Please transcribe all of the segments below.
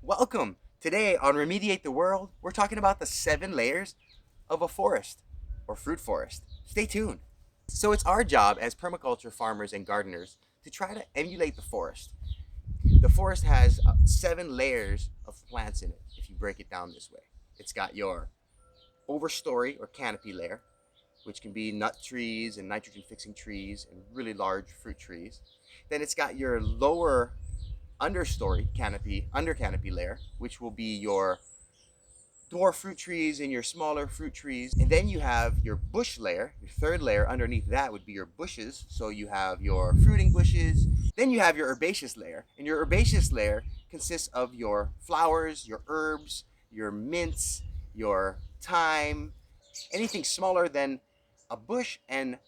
Welcome! Today on Remediate the World, we're talking about the 7 layers of a forest or fruit forest. Stay tuned. So, it's our job as permaculture farmers and gardeners to try to emulate the forest. The forest has 7 layers of plants in it, if you break it down this way. It's got your overstory or canopy layer, which can be nut trees and nitrogen fixing trees and really large fruit trees. Then it's got your lower understory canopy, under canopy layer, which will be your dwarf fruit trees and your smaller fruit trees. And then you have your bush layer, your third layer underneath that would be your bushes. So you have your fruiting bushes. Then you have your herbaceous layer. And your herbaceous layer consists of your flowers, your herbs, your mints, your thyme, anything smaller than a bush and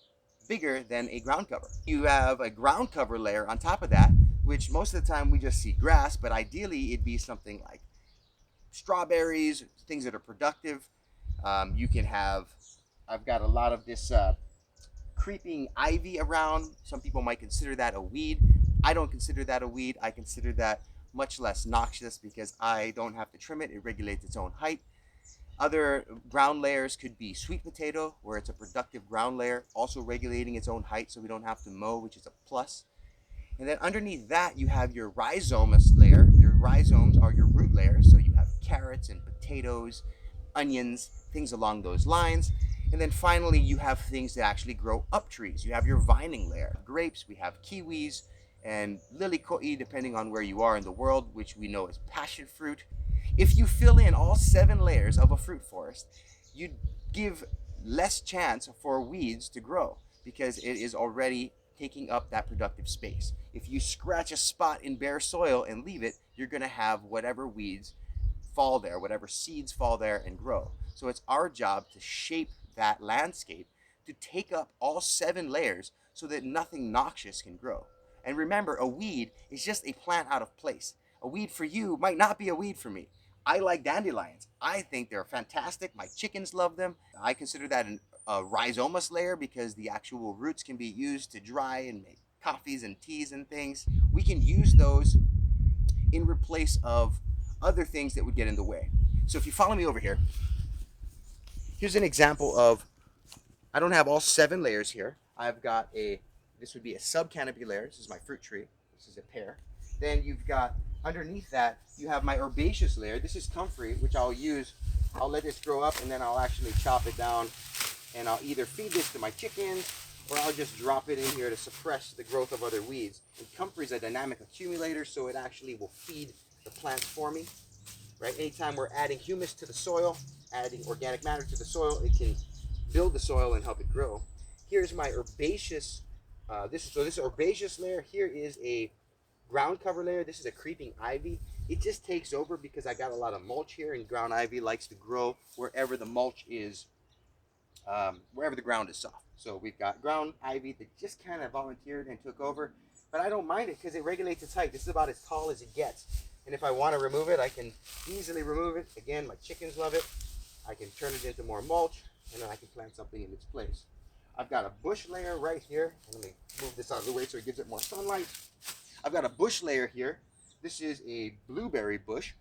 bigger than a ground cover. You have a ground cover layer on top of that, which most of the time we just see grass, but ideally it'd be something like strawberries, things that are productive. You can have, I've got a lot of this creeping ivy around. Some people might consider that a weed. I don't consider that a weed. I consider that much less noxious because I don't have to trim it. It regulates its own height. Other ground layers could be sweet potato, where it's a productive ground layer, also regulating its own height so we don't have to mow, which is a plus. And then underneath that, you have your rhizomous layer. Your rhizomes are your root layers, so you have carrots and potatoes, onions, things along those lines. And then finally, you have things that actually grow up trees. You have your vining layer. Grapes, we have kiwis, and lilikoi, depending on where you are in the world, which we know is passion fruit. If you fill in all 7 layers of a fruit forest, you give less chance for weeds to grow because it is already taking up that productive space. If you scratch a spot in bare soil and leave it, you're going to have whatever weeds fall there, whatever seeds fall there and grow. So it's our job to shape that landscape to take up all 7 layers so that nothing noxious can grow. And remember, a weed is just a plant out of place. A weed for you might not be a weed for me. I like dandelions. I think they're fantastic. My chickens love them. I consider that a rhizomous layer because the actual roots can be used to dry and make coffees and teas and things. We can use those in replace of other things that would get in the way. So if you follow me over here, here's an example of, I don't have all 7 layers here. I've got this would be a sub-canopy layer. This is my fruit tree. This is a pear. Then you've got, underneath that, you have my herbaceous layer. This is comfrey, which I'll use. I'll let this grow up and then I'll actually chop it down and I'll either feed this to my chickens or I'll just drop it in here to suppress the growth of other weeds. And comfrey is a dynamic accumulator, so it actually will feed the plants for me. Right? Anytime we're adding humus to the soil, adding organic matter to the soil, it can build the soil and help it grow. Here's my herbaceous, this herbaceous layer. Here is a ground cover layer. This is a creeping ivy. It just takes over because I got a lot of mulch here, and ground ivy likes to grow wherever the mulch is, wherever the ground is soft. So we've got ground ivy that just kind of volunteered and took over, but I don't mind it because it regulates its height. This is about as tall as it gets. And if I want to remove it, I can easily remove it. Again, my chickens love it. I can turn it into more mulch, and then I can plant something in its place. I've got a bush layer right here. Let me move this out of the way so it gives it more sunlight. I've got a bush layer here. This is a blueberry bush.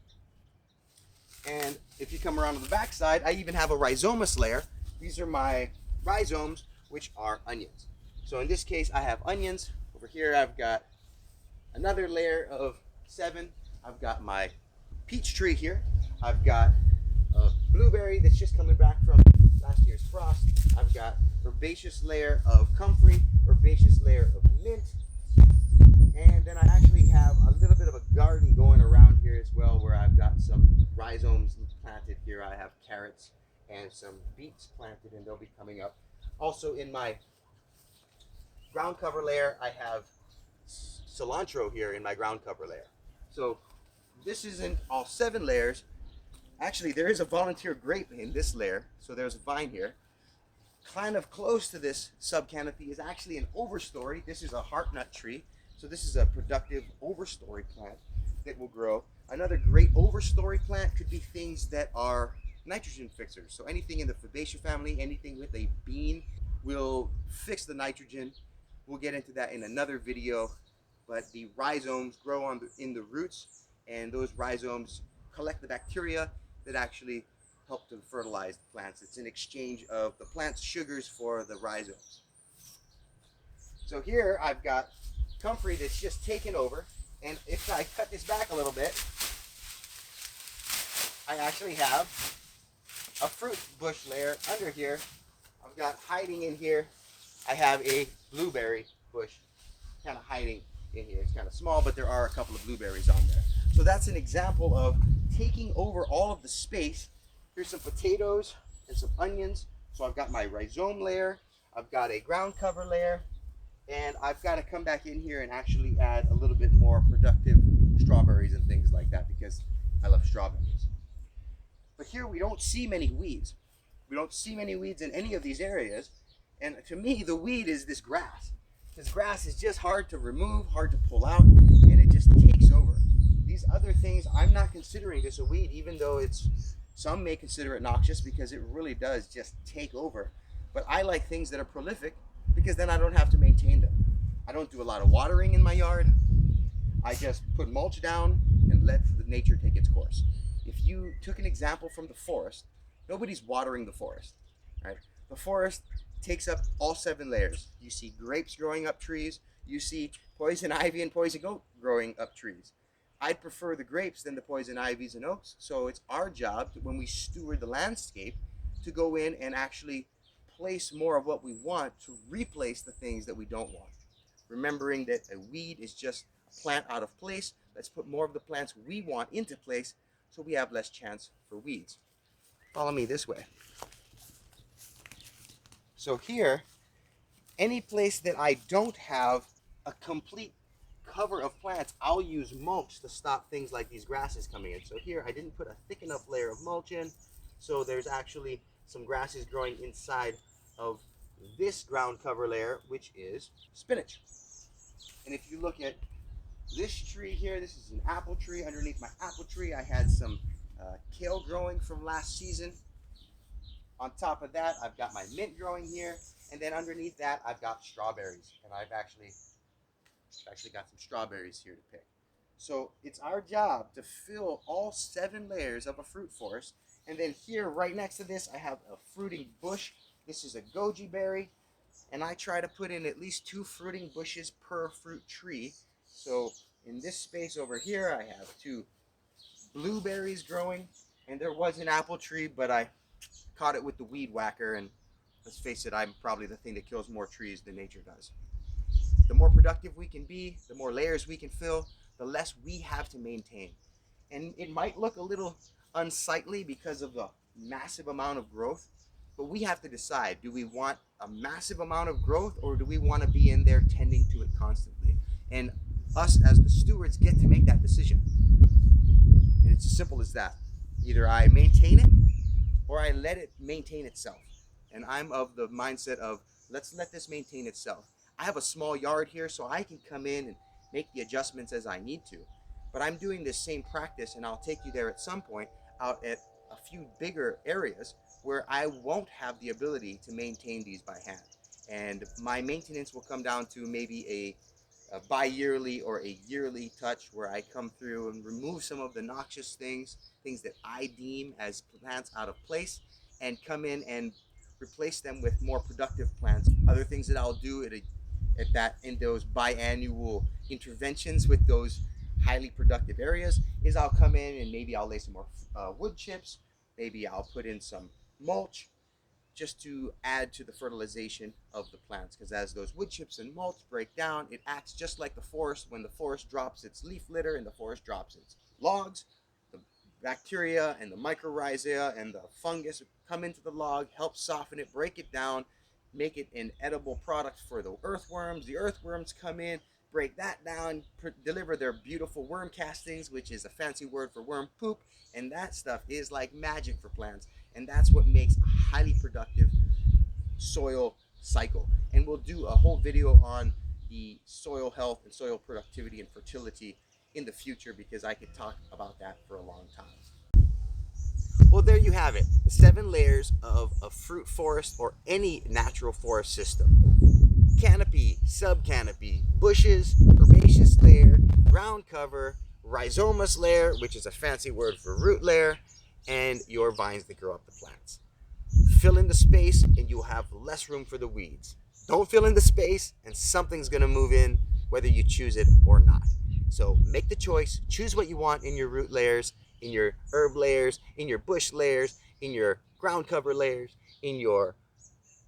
And if you come around to the back side, I even have a rhizomous layer. These are my rhizomes, which are onions. So in this case, I have onions. Over here, I've got another layer of 7. I've got my peach tree here. I've got a blueberry that's just coming back from last year's frost. I've got herbaceous layer of comfrey, herbaceous layer of mint. And then I actually have a little bit of a garden going around here as well, where I've got some rhizomes planted here. I have carrots and some beets planted, and they'll be coming up. Also in my ground cover layer, I have cilantro here in my ground cover layer. So this isn't all 7 layers. Actually, there is a volunteer grape in this layer, so there's a vine here. Kind of close to this sub-canopy is actually an overstory. This is a heartnut tree. So this is a productive overstory plant that will grow. Another great overstory plant could be things that are nitrogen fixers. So anything in the Fabaceae family, anything with a bean will fix the nitrogen. We'll get into that in another video. But the rhizomes grow in the roots, and those rhizomes collect the bacteria that actually help to fertilize the plants. It's an exchange of the plant's sugars for the rhizomes. So here I've got comfrey that's just taken over, and if I cut this back a little bit, I actually have a fruit bush layer under here. I've got hiding in here, I have a blueberry bush kind of hiding in here. It's kind of small, but there are a couple of blueberries on there. So that's an example of taking over all of the space. Here's some potatoes and some onions. So I've got my rhizome layer, I've got a ground cover layer, and I've got to come back in here and actually add a little bit more productive strawberries and things like that because I love strawberries. But here we don't see many weeds. We don't see many weeds in any of these areas. And to me, the weed is this grass. This grass is just hard to remove, hard to pull out, and it just takes over. These other things, I'm not considering this a weed, even though some may consider it noxious because it really does just take over. But I like things that are prolific because then I don't have to maintain them. I don't do a lot of watering in my yard. I just put mulch down and let the nature take its course. If you took an example from the forest, nobody's watering the forest, right? The forest takes up all 7 layers. You see grapes growing up trees. You see poison ivy and poison oak growing up trees. I'd prefer the grapes than the poison ivies and oaks. So it's our job when we steward the landscape to go in and actually place more of what we want to replace the things that we don't want. Remembering that a weed is just a plant out of place. Let's put more of the plants we want into place so we have less chance for weeds. Follow me this way. So here, any place that I don't have a complete cover of plants, I'll use mulch to stop things like these grasses coming in. So here I didn't put a thick enough layer of mulch in, so there's actually some grasses growing inside of this ground cover layer, which is spinach. And if you look at this tree here, this is an apple tree. Underneath my apple tree, I had some kale growing from last season. On top of that, I've got my mint growing here. And then underneath that, I've got strawberries. And I've actually got some strawberries here to pick. So it's our job to fill all 7 layers of a fruit forest. And then here, right next to this, I have a fruiting bush. This is a goji berry. And I try to put in at least 2 fruiting bushes per fruit tree. So in this space over here, I have 2 blueberries growing. And there was an apple tree, but I caught it with the weed whacker. And let's face it, I'm probably the thing that kills more trees than nature does. The more productive we can be, the more layers we can fill, the less we have to maintain. And it might look a little unsightly because of the massive amount of growth, but we have to decide, do we want a massive amount of growth or do we want to be in there tending to it constantly? And us as the stewards get to make that decision. And it's as simple as that. Either I maintain it or I let it maintain itself. And I'm of the mindset of, let's let this maintain itself. I have a small yard here, so I can come in and make the adjustments as I need to. But I'm doing this same practice, and I'll take you there at some point, out at a few bigger areas where I won't have the ability to maintain these by hand. And my maintenance will come down to maybe a bi-yearly or a yearly touch where I come through and remove some of the noxious things that I deem as plants out of place, and come in and replace them with more productive plants. Other things that I'll do in those biannual interventions with those highly productive areas is I'll come in and maybe I'll lay some more wood chips, maybe I'll put in some mulch just to add to the fertilization of the plants, because as those wood chips and mulch break down, it acts just like the forest. When the forest drops its leaf litter and the forest drops its logs, the bacteria and the mycorrhizae and the fungus come into the log, help soften it, break it down, make it an edible product for the earthworms. The earthworms come in, break that down, deliver their beautiful worm castings, which is a fancy word for worm poop, and that stuff is like magic for plants. And that's what makes a highly productive soil cycle. And we'll do a whole video on the soil health and soil productivity and fertility in the future, because I could talk about that for a long time. Well, there you have it, the 7 layers of a fruit forest or any natural forest system. Canopy, subcanopy, bushes, herbaceous layer, ground cover, rhizomatous layer, which is a fancy word for root layer, and your vines that grow up the plants. Fill in the space and you'll have less room for the weeds. Don't fill in the space and something's gonna move in whether you choose it or not. So make the choice, choose what you want in your root layers, in your herb layers, in your bush layers, in your ground cover layers, in your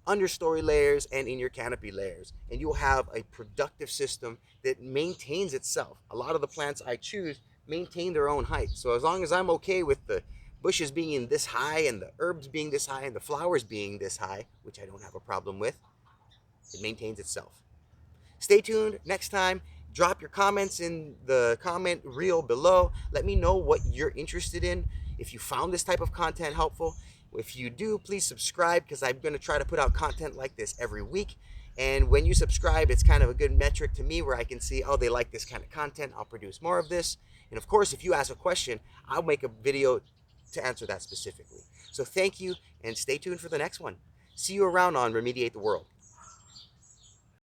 understory layers, and in your canopy layers, and you'll have a productive system that maintains itself. A lot of the plants I choose maintain their own height, so as long as I'm okay with the bushes being this high and the herbs being this high and the flowers being this high, which I don't have a problem with, it maintains itself. Stay tuned next time. Drop your comments in the comment reel below. Let me know what you're interested in. If you found this type of content helpful, if you do, please subscribe, because I'm going to try to put out content like this every week. And when you subscribe, it's kind of a good metric to me where I can see, oh, they like this kind of content, I'll produce more of this. And of course, if you ask a question, I'll make a video to answer that specifically. So thank you, and stay tuned for the next one. See you around on Remediate the World.